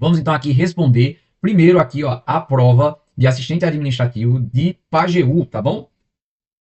Vamos então aqui responder primeiro aqui, ó, a prova de assistente administrativo de Pajeú, tá bom?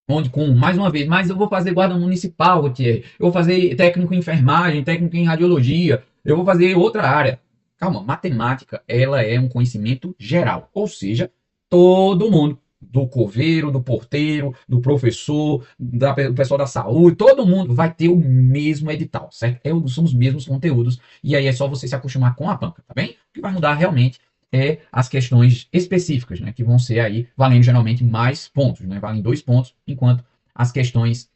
Onde, mais uma vez, mas eu vou fazer guarda municipal, Thierry. Eu vou fazer técnico em enfermagem, técnico em radiologia, eu vou fazer outra área. Calma, matemática, ela é um conhecimento geral, ou seja, todo mundo, do coveiro, do porteiro, do professor, do pessoal da saúde, todo mundo vai ter o mesmo edital, certo? São os mesmos conteúdos, e aí é só você se acostumar com a banca, tá bem? O que vai mudar realmente é as questões específicas, né, que vão ser aí valendo geralmente mais pontos, né, valem 2 pontos, enquanto as questões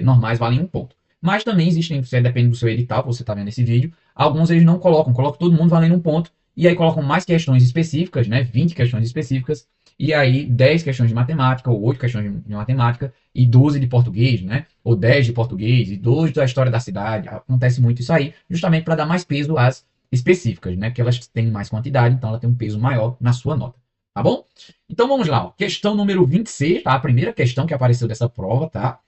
normais valem 1 ponto. Mas também existem, depende do seu edital, você está vendo esse vídeo, alguns eles não colocam todo mundo valendo 1 ponto, e aí colocam mais questões específicas, né, 20 questões específicas, e aí 10 questões de matemática, ou 8 questões de matemática, e 12 de português, né, ou 10 de português, e 2 da história da cidade. Acontece muito isso aí, justamente para dar mais peso às específicas, né? Que elas têm mais quantidade, então ela tem um peso maior na sua nota, tá bom? Então vamos lá, ó. Questão número 26, tá? A primeira questão que apareceu dessa prova, tá?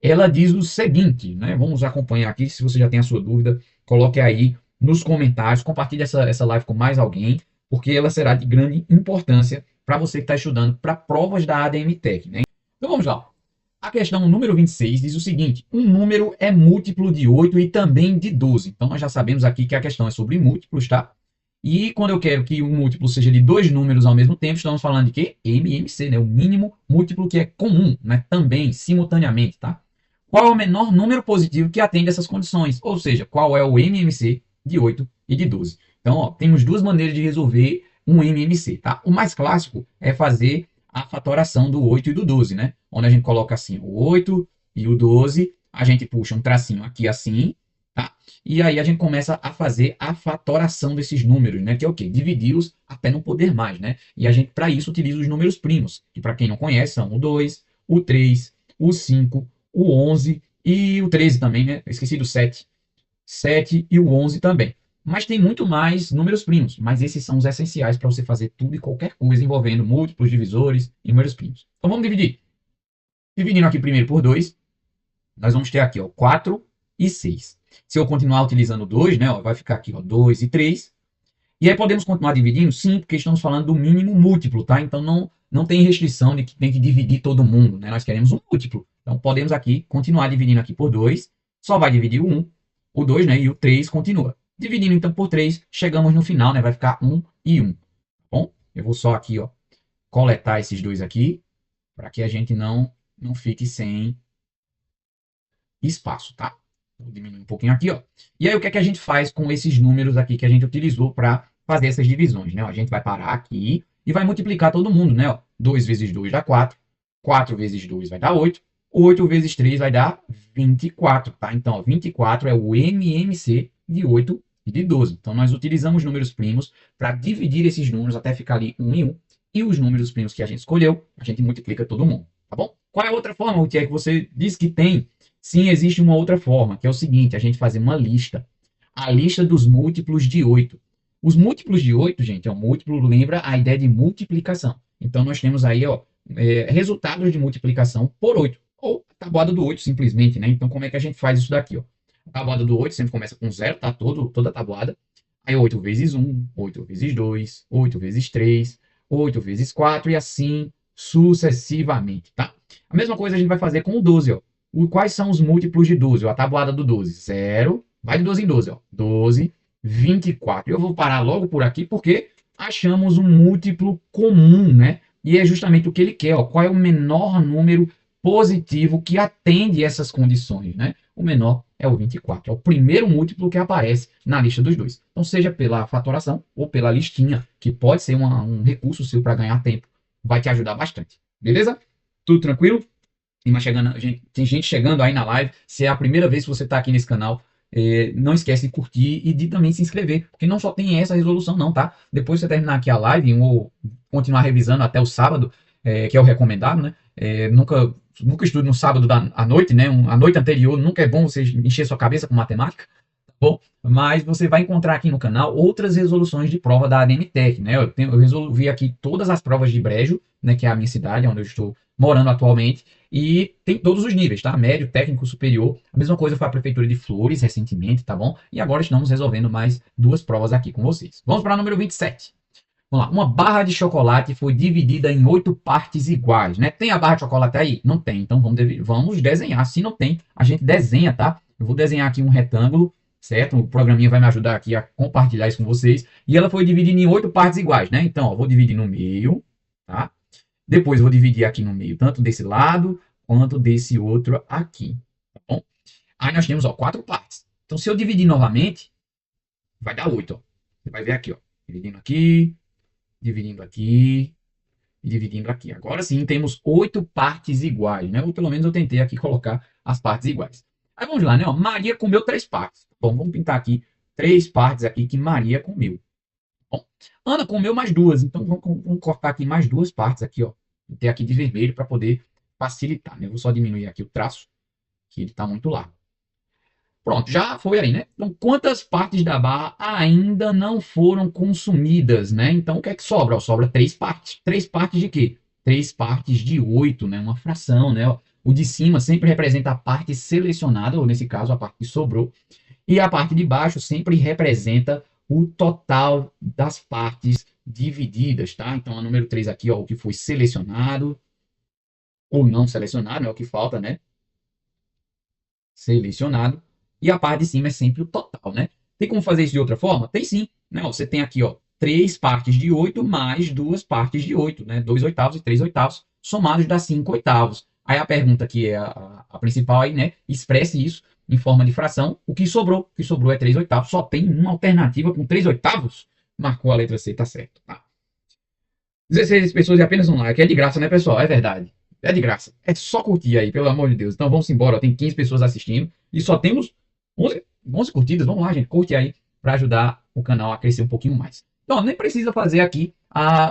Ela diz o seguinte, né? Vamos acompanhar aqui, se você já tem a sua dúvida, coloque aí nos comentários, compartilhe essa live com mais alguém, porque ela será de grande importância para você que está estudando para provas da ADM Tech, né? Então vamos lá. A questão número 26 diz o seguinte: um número é múltiplo de 8 e também de 12. Então, nós já sabemos aqui que a questão é sobre múltiplos, tá? E quando eu quero que um múltiplo seja de 2 números ao mesmo tempo, estamos falando de quê? MMC, né? O mínimo múltiplo que é comum, né? Também, simultaneamente, tá? Qual é o menor número positivo que atende essas condições? Ou seja, qual é o MMC de 8 e de 12? Então, ó, temos duas maneiras de resolver um MMC, tá? O mais clássico é fazer a fatoração do 8 e do 12, né? Onde a gente coloca assim o 8 e o 12, a gente puxa um tracinho aqui assim, tá? E aí a gente começa a fazer a fatoração desses números, né? Que é o quê? Dividi-los até não poder mais, né? E a gente, para isso, utiliza os números primos, que para quem não conhece são o 2, o 3, o 5, o 11 e o 13 também, né? Eu esqueci do 7. 7 e o 11 também. Mas tem muito mais números primos, mas esses são os essenciais para você fazer tudo e qualquer coisa envolvendo múltiplos, divisores e números primos. Então vamos dividir. Dividindo aqui primeiro por 2, nós vamos ter aqui, ó, 4 e 6. Se eu continuar utilizando 2, né, ó, vai ficar aqui, ó, 2 e 3. E aí podemos continuar dividindo? Sim, porque estamos falando do mínimo múltiplo, tá? Então não tem restrição de que tem que dividir todo mundo, né? Nós queremos um múltiplo. Então podemos aqui continuar dividindo aqui por 2, só vai dividir o 1, o 2, né, e o 3 continua. Dividindo então por 3, chegamos no final, né? Vai ficar 1 e 1. Tá bom? Eu vou só aqui, ó, coletar esses dois aqui, para que a gente não fique sem espaço, tá? Vou diminuir um pouquinho aqui, ó. E aí o que é que a gente faz com esses números aqui que a gente utilizou para fazer essas divisões, né? A gente vai parar aqui e vai multiplicar todo mundo, né? Ó, 2 vezes 2 dá 4, 4 vezes 2 vai dar 8, 8 vezes 3 vai dar 24, tá? Então, ó, 24 é o MMC de 8 e de 12. Então, nós utilizamos números primos para dividir esses números até ficar ali 1 em 1. E os números primos que a gente escolheu, a gente multiplica todo mundo, tá bom? Qual é a outra forma, Rutier, que você diz que tem? Sim, existe uma outra forma, que é o seguinte, a gente fazer uma lista. A lista dos múltiplos de 8. Os múltiplos de 8, gente, é um múltiplo, lembra a ideia de multiplicação. Então, nós temos aí, ó, resultados de multiplicação por 8. Ou a tabuada do 8, simplesmente, né? Então, como é que a gente faz isso daqui, ó? A tabuada do 8 sempre começa com 0, tá? Toda a tabuada. Aí 8 vezes 1, 8 vezes 2, 8 vezes 3, 8 vezes 4 e assim sucessivamente, tá? A mesma coisa a gente vai fazer com o 12, ó. Quais são os múltiplos de 12? Ó, a tabuada do 12, 0, vai de 12 em 12, ó. 12, 24. Eu vou parar logo por aqui porque achamos um múltiplo comum, né? E é justamente o que ele quer, ó. Qual é o menor número positivo que atende essas condições, né? O menor é o 24. É o primeiro múltiplo que aparece na lista dos dois. Então, seja pela fatoração ou pela listinha, que pode ser um recurso seu para ganhar tempo, vai te ajudar bastante. Beleza? Tudo tranquilo? Tem gente chegando aí na live. Se é a primeira vez que você está aqui nesse canal, não esquece de curtir e de também se inscrever, porque não só tem essa resolução não, tá? Depois que você terminar aqui a live, ou continuar revisando até o sábado, que é o recomendado, né? Nunca estude no sábado à noite, né? A noite anterior, nunca é bom você encher sua cabeça com matemática, tá bom? Mas você vai encontrar aqui no canal outras resoluções de prova da ADM Tech, né? Eu resolvi aqui todas as provas de Brejo, né? Que é a minha cidade, onde eu estou morando atualmente, E tem todos os níveis, tá? Médio, técnico, superior. A mesma coisa foi a Prefeitura de Flores recentemente, tá bom? E agora estamos resolvendo mais duas provas aqui com vocês. Vamos para o número 27. Vamos lá. Uma barra de chocolate foi dividida em 8 partes iguais, né? Tem a barra de chocolate aí? Não tem. Então vamos desenhar. Se não tem, a gente desenha, tá? Eu vou desenhar aqui um retângulo, certo? O programinha vai me ajudar aqui a compartilhar isso com vocês. E ela foi dividida em 8 partes iguais, né? Então, ó, vou dividir no meio, tá? Depois vou dividir aqui no meio, tanto desse lado quanto desse outro aqui, tá bom? Aí nós temos, ó, 4 partes. Então, se eu dividir novamente, vai dar 8, ó. Você vai ver aqui, ó. Dividindo aqui, dividindo aqui e dividindo aqui. Agora sim, temos 8 partes iguais, né? Ou pelo menos eu tentei aqui colocar as partes iguais. Aí vamos lá, né? Ó, Maria comeu 3 partes. Bom, vamos pintar aqui 3 partes aqui que Maria comeu. Bom, Ana comeu mais 2, então vamos cortar aqui mais 2 partes aqui, ó. Vou ter aqui de vermelho para poder facilitar, né? Eu vou só diminuir aqui o traço, que ele está muito largo. Pronto, já foi aí, né? Então, quantas partes da barra ainda não foram consumidas, né? Então, o que é que sobra? Ó, sobra 3 partes. 3 partes de quê? 3 partes de 8, né? Uma fração, né? O de cima sempre representa a parte selecionada, ou nesse caso, a parte que sobrou. E a parte de baixo sempre representa o total das partes divididas, tá? Então, a número 3 aqui, ó, o que foi selecionado ou não selecionado, é o que falta, né? Selecionado. E a parte de cima é sempre o total, né? Tem como fazer isso de outra forma? Tem sim, né? Você tem aqui, ó, 3 partes de 8 mais 2 partes de 8, né? 2 oitavos e 3 oitavos, somados dá 5 oitavos. Aí a pergunta que é a principal aí, né? Expresse isso em forma de fração. O que sobrou? O que sobrou é 3 oitavos. Só tem uma alternativa com 3 oitavos. Marcou a letra C, tá certo. Tá. 16 pessoas e apenas um like. É de graça, né, pessoal? É verdade. É de graça. É só curtir aí, pelo amor de Deus. Então vamos embora. Tem 15 pessoas assistindo e só temos 11 curtidas. Vamos lá, gente. Curte aí para ajudar o canal a crescer um pouquinho mais. Então, nem precisa fazer aqui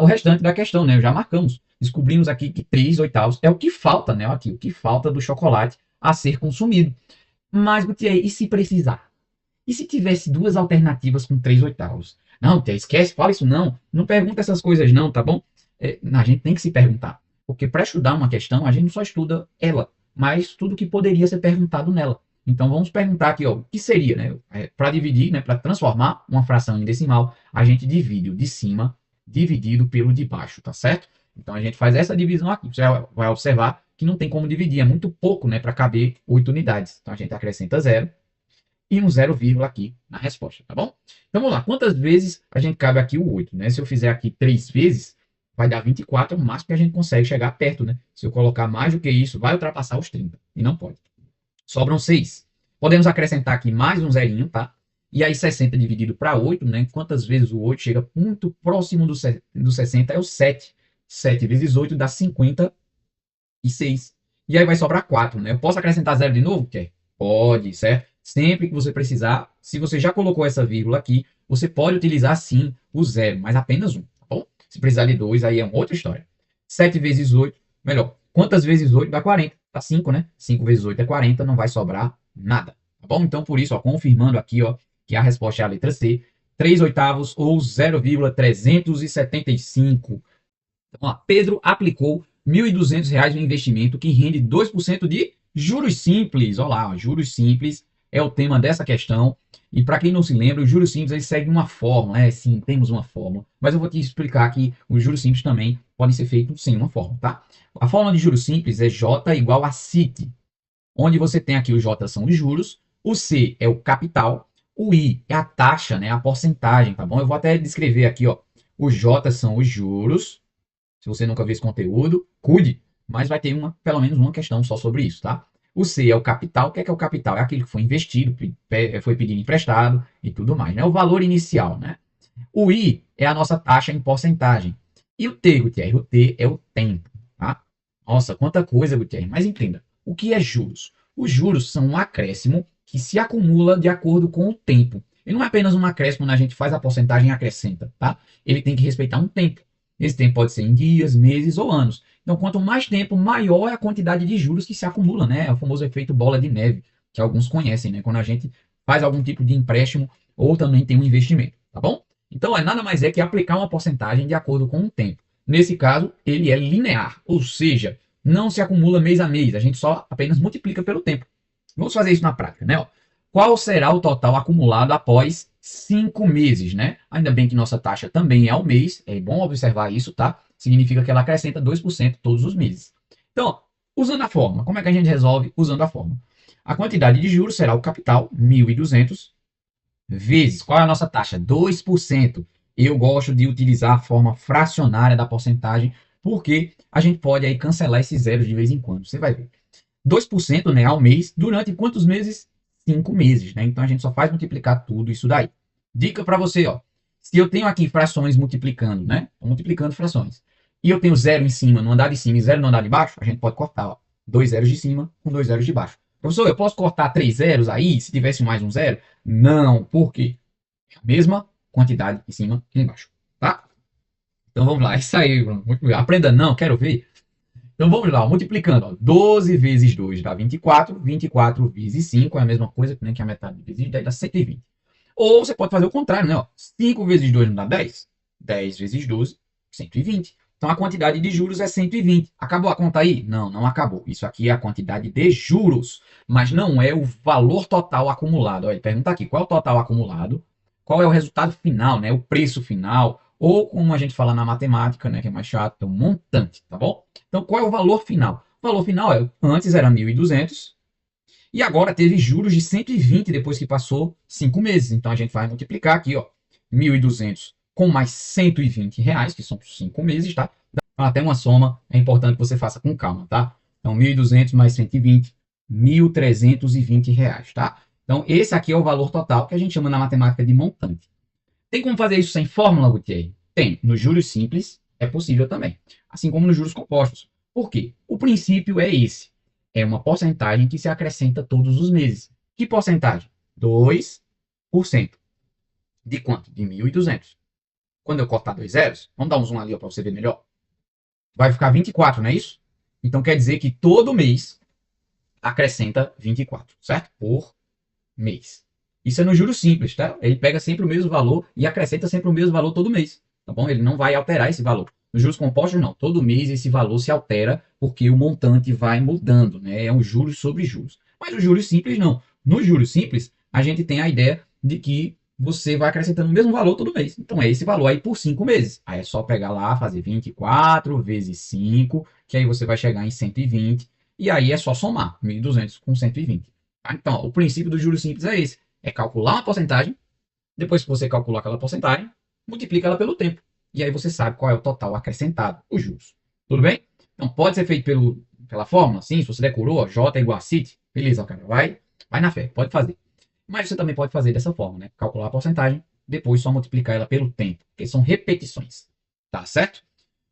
o restante da questão, né? Já marcamos. Descobrimos aqui que 3 oitavos é o que falta, né? Aqui, o que falta do chocolate a ser consumido. Mas, Gutiérrez, e se precisar? E se tivesse duas alternativas com 3 oitavos? Não, Tia, esquece, fala isso não. Não pergunta essas coisas não, tá bom? A gente tem que se perguntar. Porque para estudar uma questão, a gente não só estuda ela, mas tudo que poderia ser perguntado nela. Então vamos perguntar aqui, ó, o que seria, né? Para dividir, né? Para transformar uma fração em decimal, a gente divide o de cima dividido pelo de baixo, tá certo? Então a gente faz essa divisão aqui. Você vai observar que não tem como dividir, é muito pouco, né? Para caber 8 unidades. Então a gente acrescenta 0 e um 0, aqui na resposta, tá bom? Então vamos lá, quantas vezes a gente cabe aqui o 8, né? Se eu fizer aqui 3 vezes, vai dar 24, o máximo que a gente consegue chegar perto, né? Se eu colocar mais do que isso, vai ultrapassar os 30, e não pode. Sobram 6. Podemos acrescentar aqui mais um zerinho, tá? E aí 60 dividido para 8, né? Quantas vezes o 8 chega muito próximo do 60 é o 7. 7 vezes 8 dá 56. E aí vai sobrar 4, né? Eu posso acrescentar 0 de novo? Quer? Pode, certo? Sempre que você precisar, se você já colocou essa vírgula aqui, você pode utilizar sim o 0, mas apenas 1, tá bom? Se precisar de 2, aí é uma outra história. 7 vezes 8, melhor. Quantas vezes 8 dá 40? Dá 5, né? 5 vezes 8 é 40, não vai sobrar nada, tá bom? Então, por isso, ó, confirmando aqui, ó, que a resposta é a letra C, 3 oitavos ou 0,375. Então, ó, Pedro aplicou R$ 1.200 no investimento que rende 2% de juros simples. Olha lá, ó, juros simples é o tema dessa questão. E para quem não se lembra, os juros simples eles seguem uma fórmula. Sim, temos uma fórmula. Mas eu vou te explicar que os juros simples também podem ser feitos sem uma fórmula, tá? A fórmula de juros simples é J igual a CIT, onde você tem aqui o J são os juros, o C é o capital, o I é a taxa, né, a porcentagem, tá bom? Eu vou até descrever aqui, ó. Os J são os juros. Se você nunca viu esse conteúdo, cuide, mas vai ter pelo menos uma questão só sobre isso, tá? O C é o capital. O que é o capital? É aquilo que foi investido, foi pedido emprestado e tudo mais, né? O valor inicial, né? O I é a nossa taxa em porcentagem. E o T, Gutierrez? O T é o tempo, tá? Nossa, quanta coisa, Gutierrez. Mas entenda, o que é juros? Os juros são um acréscimo que se acumula de acordo com o tempo. Ele não é apenas um acréscimo quando a gente faz a porcentagem e acrescenta, tá? Ele tem que respeitar um tempo. Esse tempo pode ser em dias, meses ou anos. Então, quanto mais tempo, maior é a quantidade de juros que se acumula, né? É o famoso efeito bola de neve, que alguns conhecem, né? Quando a gente faz algum tipo de empréstimo ou também tem um investimento, tá bom? Então, nada mais é que aplicar uma porcentagem de acordo com o tempo. Nesse caso, ele é linear, ou seja, não se acumula mês a mês, a gente só apenas multiplica pelo tempo. Vamos fazer isso na prática, né? Ó, qual será o total acumulado após 5 meses, né? Ainda bem que nossa taxa também é ao mês, é bom observar isso, tá? Significa que ela acrescenta 2% todos os meses. Então, ó, usando a fórmula, como é que a gente resolve usando a fórmula? A quantidade de juros será o capital, 1.200, vezes, qual é a nossa taxa? 2%. Eu gosto de utilizar a forma fracionária da porcentagem, porque a gente pode aí cancelar esses zeros de vez em quando. Você vai ver. 2%, né, ao mês, durante quantos meses? 5 meses, né? Então a gente só faz multiplicar tudo isso daí. Dica para você, ó. Se eu tenho aqui frações multiplicando, né? Multiplicando frações. E eu tenho zero em cima, no andar de cima e zero no andar de baixo, a gente pode cortar, ó. 2 zeros de cima com 2 zeros de baixo. Professor, eu posso cortar 3 zeros aí, se tivesse mais um zero? Não, por quê? É a mesma quantidade em cima e embaixo, tá? Então vamos lá, isso aí, Bruno. Muito legal. Aprenda não, quero ver. Então vamos lá, multiplicando. Ó. 12 vezes 2 dá 24. 24 vezes 5 é a mesma coisa que a metade vezes 10 dá 120. Ou você pode fazer o contrário, né? Ó. 5 vezes 2 não dá 10? 10 vezes 12, 120. Então a quantidade de juros é 120. Acabou a conta aí? Não, não acabou. Isso aqui é a quantidade de juros, mas não é o valor total acumulado. Ó, ele pergunta aqui, qual é o total acumulado? Qual é o resultado final, né? O preço final, ou como a gente fala na matemática, né, que é mais chato, é o montante, tá bom? Então, qual é o valor final? O valor final é, antes era 1.200 e agora teve juros de 120 depois que passou 5 meses. Então, a gente vai multiplicar aqui, ó, 1.200 com mais 120 reais, que são 5 meses, tá? Então, até uma soma é importante que você faça com calma, tá? Então, 1.200 mais 120, 1.320 reais, tá? Então, esse aqui é o valor total que a gente chama na matemática de montante. Tem como fazer isso sem fórmula, Gutierrez? Tem. Nos juros simples é possível também. Assim como nos juros compostos. Por quê? O princípio é esse. É uma porcentagem que se acrescenta todos os meses. Que porcentagem? 2%. De quanto? De 1.200. Quando eu cortar dois zeros, vamos dar um zoom ali para você ver melhor. Vai ficar 24, não é isso? Então quer dizer que todo mês acrescenta 24, certo? Por mês. Isso é no juros simples, tá? Ele pega sempre o mesmo valor e acrescenta sempre o mesmo valor todo mês, tá bom? Ele não vai alterar esse valor. Nos juros compostos, não. Todo mês esse valor se altera porque o montante vai mudando, né? É um juros sobre juros. Mas os juros simples, não. Nos juros simples, a gente tem a ideia de que você vai acrescentando o mesmo valor todo mês. Então é esse valor aí por 5 meses. Aí é só pegar lá, fazer 24 vezes 5, que aí você vai chegar em 120. E aí é só somar 1.200 com 120. Então, o princípio do juros simples é esse. É calcular uma porcentagem, depois que você calcular aquela porcentagem, multiplica ela pelo tempo. E aí você sabe qual é o total acrescentado, os juros. Tudo bem? Então, pode ser feito pela fórmula, sim, se você decorou, ó, J igual a CIT, beleza, cara, vai na fé, pode fazer. Mas você também pode fazer dessa forma, né? Calcular a porcentagem, depois só multiplicar ela pelo tempo, porque são repetições. Tá certo?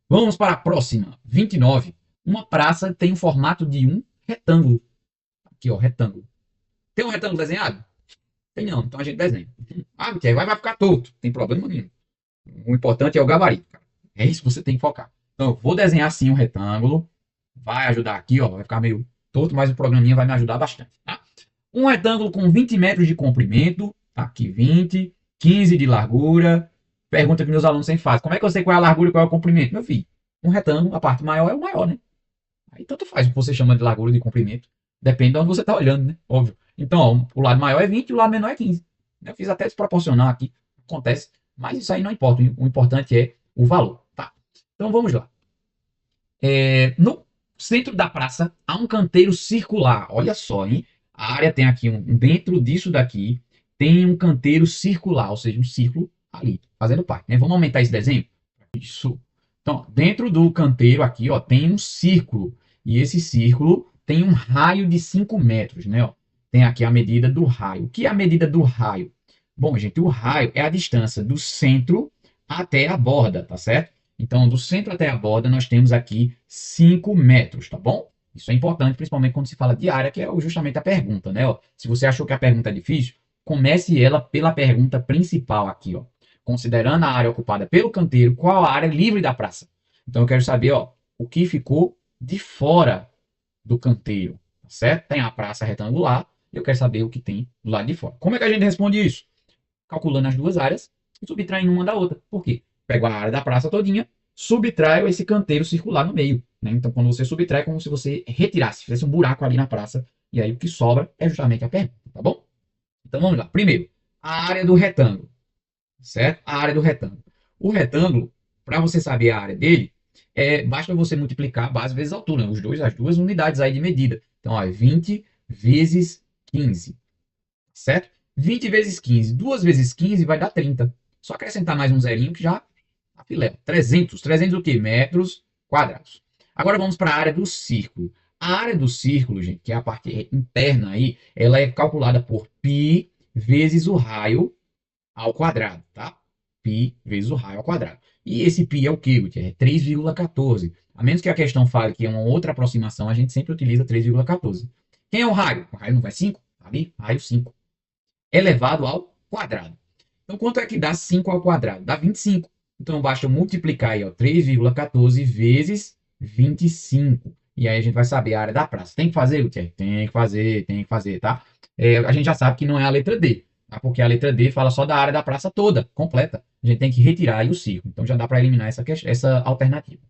Vamos para a próxima, 29. Uma praça tem o formato de um retângulo. Aqui, ó, retângulo. Tem um retângulo desenhado? Tem não, então a gente desenha. Ah, vai ficar torto. Tem problema nenhum. O importante é o gabarito, cara. É isso que você tem que focar. Então, eu vou desenhar sim um retângulo. Vai ajudar aqui, ó. Vai ficar meio torto, mas o programinha vai me ajudar bastante, tá? Um retângulo com 20 metros de comprimento. Aqui 20. 15 de largura. Pergunta que meus alunos sempre fazem. Como é que eu sei qual é a largura e qual é o comprimento? Meu filho, um retângulo, a parte maior é o maior, né? Aí tanto faz o que você chama de largura ou de comprimento. Depende de onde você está olhando, né? Óbvio. Então, ó, o lado maior é 20 e o lado menor é 15. Eu fiz até desproporcional aqui. Acontece. Mas isso aí não importa. O importante é o valor. Tá? Então vamos lá. No centro da praça há um canteiro circular. Olha só, hein? A área tem aqui dentro disso daqui tem um canteiro circular, ou seja, um círculo ali, fazendo parte. Né? Vamos aumentar esse desenho? Isso. Então, dentro do canteiro aqui, ó, tem um círculo. E esse círculo tem um raio de 5 metros, né? Ó. Tem aqui a medida do raio. O que é a medida do raio? Bom, gente, o raio é a distância do centro até a borda, tá certo? Então, do centro até a borda, nós temos aqui 5 metros, tá bom? Isso é importante, principalmente quando se fala de área, que é justamente a pergunta, né? Ó, se você achou que a pergunta é difícil, comece ela pela pergunta principal aqui, ó. Considerando a área ocupada pelo canteiro, qual a área livre da praça? Então, eu quero saber, ó, o que ficou de fora do canteiro, tá certo? Tem a praça retangular, e eu quero saber o que tem do lado de fora. Como é que a gente responde isso? Calculando as duas áreas e subtraindo uma da outra. Por quê? Pego a área da praça todinha subtraio esse canteiro circular no meio. Né? Então, quando você subtrai, é como se você retirasse, fizesse um buraco ali na praça, e aí o que sobra é justamente a pergunta, tá bom? Então vamos lá. Primeiro, a área do retângulo, certo? A área do retângulo. O retângulo, para você saber a área dele, basta você multiplicar a base vezes a altura, né? As duas unidades aí de medida. Então, ó, é 20 vezes 15, certo? 20 vezes 15. 2 vezes 15 vai dar 30. Só acrescentar mais um zerinho que já a filé. 300. 300 o quê? Metros quadrados. Agora vamos para a área do círculo. A área do círculo, gente, que é a parte interna aí, ela é calculada por π vezes o raio ao quadrado, tá? Π vezes o raio ao quadrado. E esse π é o quê, Gutierrez? É 3,14. A menos que a questão fale que é uma outra aproximação, a gente sempre utiliza 3,14. Quem é o raio? O raio não vai 5? Ali, raio 5. Elevado ao quadrado. Então, quanto é que dá 5 ao quadrado? Dá 25. Então, basta eu multiplicar aí, ó, 3,14 vezes 25. E aí a gente vai saber a área da praça. Tem que fazer, Gutierrez? Tem que fazer, tá? A gente já sabe que não é a letra D, tá? Porque a letra D fala só da área da praça toda, completa. A gente tem que retirar aí o círculo. Então, já dá para eliminar essa alternativa.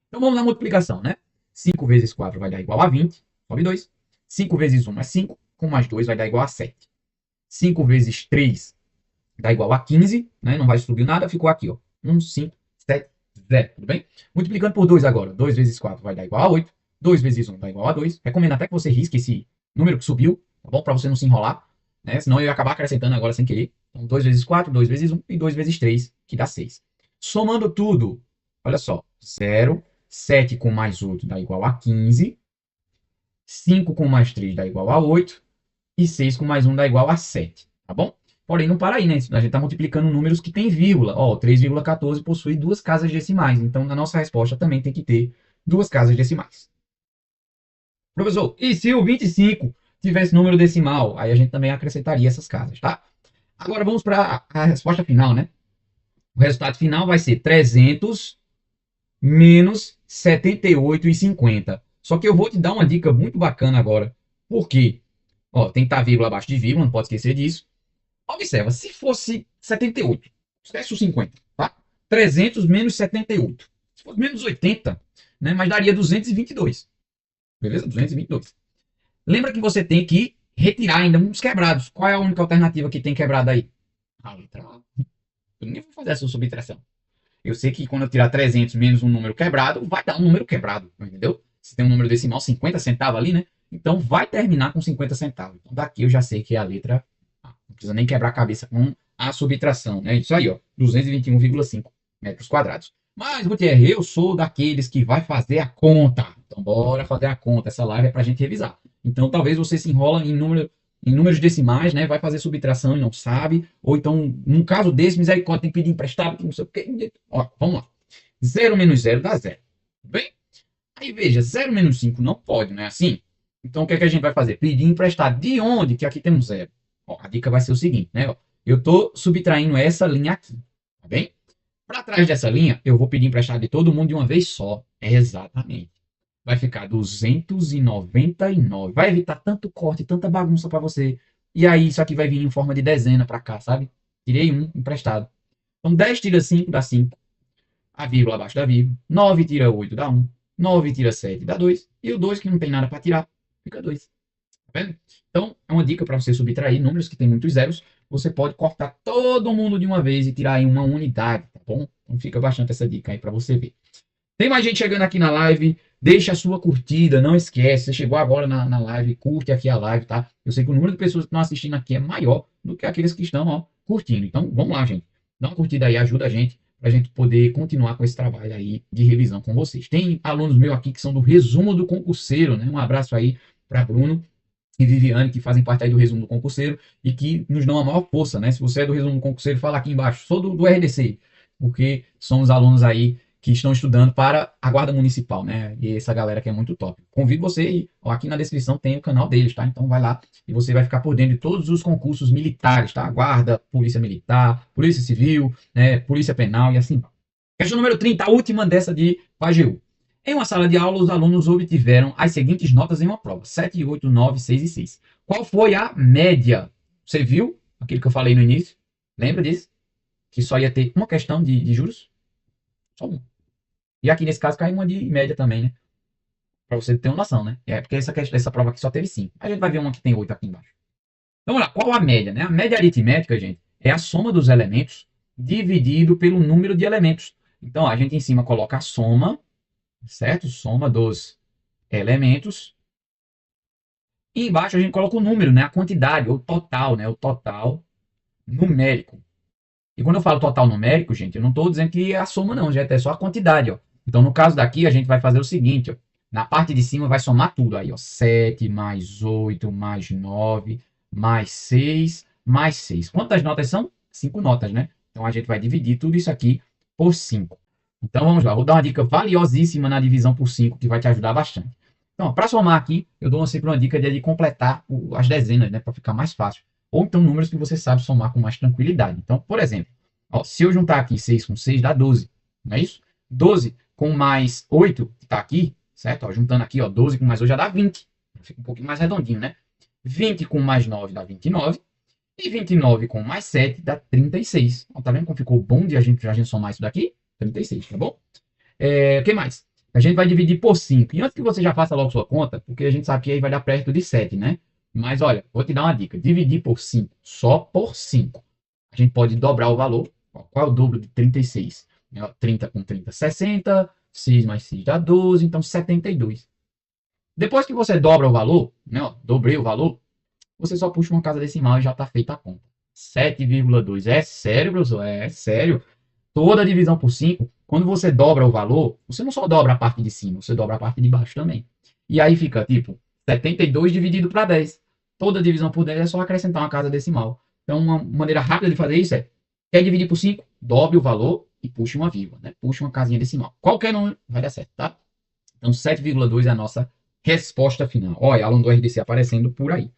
Então, vamos na multiplicação, né? 5 vezes 4 vai dar igual a 20. Sobe 2. 5 vezes 1 é 5. Com mais 2 vai dar igual a 7. 5 vezes 3 dá igual a 15, né? Não vai subir nada, ficou aqui, ó. 1, 5, 7, 0, tudo bem? Multiplicando por 2 agora. 2 vezes 4 vai dar igual a 8. 2 vezes 1 dá igual a 2. Recomendo até que você risque esse número que subiu, tá bom? Para você não se enrolar, né? Senão eu ia acabar acrescentando agora sem querer. Então, 2 vezes 4, 2 vezes 1 e 2 vezes 3, que dá 6. Somando tudo, olha só. 0, 7 com mais 8 dá igual a 15. 5 com mais 3 dá igual a 8. E 6 com mais 1 dá igual a 7, tá bom? Porém, não para aí, né? A gente está multiplicando números que têm vírgula. Ó, 3,14 possui duas casas decimais. Então, na nossa resposta também tem que ter duas casas decimais. Professor, e se o 25 tivesse número decimal? Aí a gente também acrescentaria essas casas, tá? Agora vamos para a resposta final, né? O resultado final vai ser 300 menos 78,50. Só que eu vou te dar uma dica muito bacana agora. Por quê? Ó, tem que estar vírgula abaixo de vírgula, não pode esquecer disso. Observa, se fosse 78, esquece o 50, tá? 300 menos 78. Se fosse menos 80, né? Mas daria 222. Beleza? 222. Lembra que você tem que retirar ainda uns quebrados. Qual é a única alternativa que tem quebrado aí? A letra A. Eu nem vou fazer essa subtração. Eu sei que quando eu tirar 300 menos um número quebrado, vai dar um número quebrado, entendeu? Se tem um número decimal, 50 centavos ali, né? Então vai terminar com 50 centavos. Então daqui eu já sei que é a letra A. Não precisa nem quebrar a cabeça com a subtração, né? Isso aí, ó, 221,5 metros quadrados. Mas, Gutierrez, eu sou daqueles que vai fazer a conta. Então bora fazer a conta. Essa live é pra gente revisar. Então talvez você se enrola em números decimais, né? Vai fazer subtração e não sabe. Ou então, num caso desse, misericórdia, tem que pedir emprestado, que não sei o quê. Ó, vamos lá. 0 menos 0 dá 0. Bem? Aí veja, 0 menos 5 não pode, não é assim? Então o que é que a gente vai fazer? Pedir emprestado. De onde? Que aqui tem um 0. Ó, a dica vai ser o seguinte, né? Ó, eu estou subtraindo essa linha aqui. Tá bem? Para trás dessa linha, eu vou pedir emprestado de todo mundo de uma vez só. Exatamente. Vai ficar 299. Vai evitar tanto corte, tanta bagunça para você. E aí, isso aqui vai vir em forma de dezena para cá, sabe? Tirei um emprestado. Então, 10 tira 5 dá 5. A vírgula abaixo da vírgula. 9 tira 8 dá 1. 9 tira 7 dá 2. E o 2, que não tem nada para tirar, fica 2. Tá vendo? Então, é uma dica para você subtrair números que tem muitos zeros. Você pode cortar todo mundo de uma vez e tirar em uma unidade, tá bom? Então, fica bastante essa dica aí para você ver. Tem mais gente chegando aqui na live. Deixa a sua curtida, não esquece. Você chegou agora na live, curte aqui a live, tá? Eu sei que o número de pessoas que estão assistindo aqui é maior do que aqueles que estão, ó, curtindo. Então, vamos lá, gente. Dá uma curtida aí, ajuda a gente, pra gente poder continuar com esse trabalho aí de revisão com vocês. Tem alunos meus aqui que são do resumo do concurseiro, né? Um abraço aí para Bruno e Viviane, que fazem parte aí do resumo do concurseiro e que nos dão a maior força, né? Se você é do resumo do concurseiro, fala aqui embaixo. Sou do RDC, porque são os alunos aí que estão estudando para a Guarda Municipal, né? E essa galera que é muito top. Convido você, ó, aqui na descrição tem o canal deles, tá? Então vai lá e você vai ficar por dentro de todos os concursos militares, tá? Guarda, Polícia Militar, Polícia Civil, né? Polícia Penal e assim. Questão número 30, a última dessa de PAGEU. Em uma sala de aula, os alunos obtiveram as seguintes notas em uma prova: 7, 8, 9, 6 e 6. Qual foi a média? Você viu aquilo que eu falei no início? Lembra disso? Que só ia ter uma questão de juros? Só uma. E aqui nesse caso cai uma de média também, né? Para você ter uma noção, né? É porque essa prova aqui só teve 5. A gente vai ver uma que tem 8 aqui embaixo. Então, vamos lá. Qual a média, né? A média aritmética, gente, é a soma dos elementos dividido pelo número de elementos. Então, a gente em cima coloca a soma, certo? Soma dos elementos. E embaixo a gente coloca o número, né? A quantidade, ou total, né? O total numérico. E quando eu falo total numérico, gente, eu não estou dizendo que é a soma, não, gente. É só a quantidade, ó. Então, no caso daqui, a gente vai fazer o seguinte, ó. Na parte de cima vai somar tudo aí, ó. 7 mais 8 mais 9 mais 6 mais 6. Quantas notas são? 5 notas, né? Então, a gente vai dividir tudo isso aqui por 5. Então, vamos lá. Vou dar uma dica valiosíssima na divisão por 5, que vai te ajudar bastante. Então, para somar aqui, eu dou sempre uma dica de completar as dezenas, né? Para ficar mais fácil. Ou então números que você sabe somar com mais tranquilidade. Então, por exemplo, ó, se eu juntar aqui 6 com 6, dá 12. Não é isso? 12 com mais 8, que está aqui, certo? Ó, juntando aqui, ó, 12 com mais 8 já dá 20. Fica um pouquinho mais redondinho, né? 20 com mais 9 dá 29. E 29 com mais 7 dá 36. Ó, tá vendo como ficou bom de a gente somar isso daqui? 36, tá bom? O que mais? A gente vai dividir por 5. E antes que você já faça logo sua conta, porque a gente sabe que aí vai dar perto de 7, né? Mas olha, vou te dar uma dica. Dividir por 5, só por 5. A gente pode dobrar o valor. Qual é o dobro de 36? 30 com 30, 60. 6 mais 6 dá 12, então 72. Depois que você dobra o valor, né, ó, dobrei o valor, você só puxa uma casa decimal e já está feita a conta. 7,2. É sério, professor? É sério. Toda divisão por 5, quando você dobra o valor, você não só dobra a parte de cima, você dobra a parte de baixo também. E aí fica tipo 72 dividido para 10. Toda divisão por 10 é só acrescentar uma casa decimal. Então, uma maneira rápida de fazer isso é: quer dividir por 5? Dobre o valor e puxe uma vírgula, né? Puxe uma casinha decimal. Qualquer número vai dar certo, tá? Então, 7,2 é a nossa resposta final. Olha, aluno do RDC aparecendo por aí.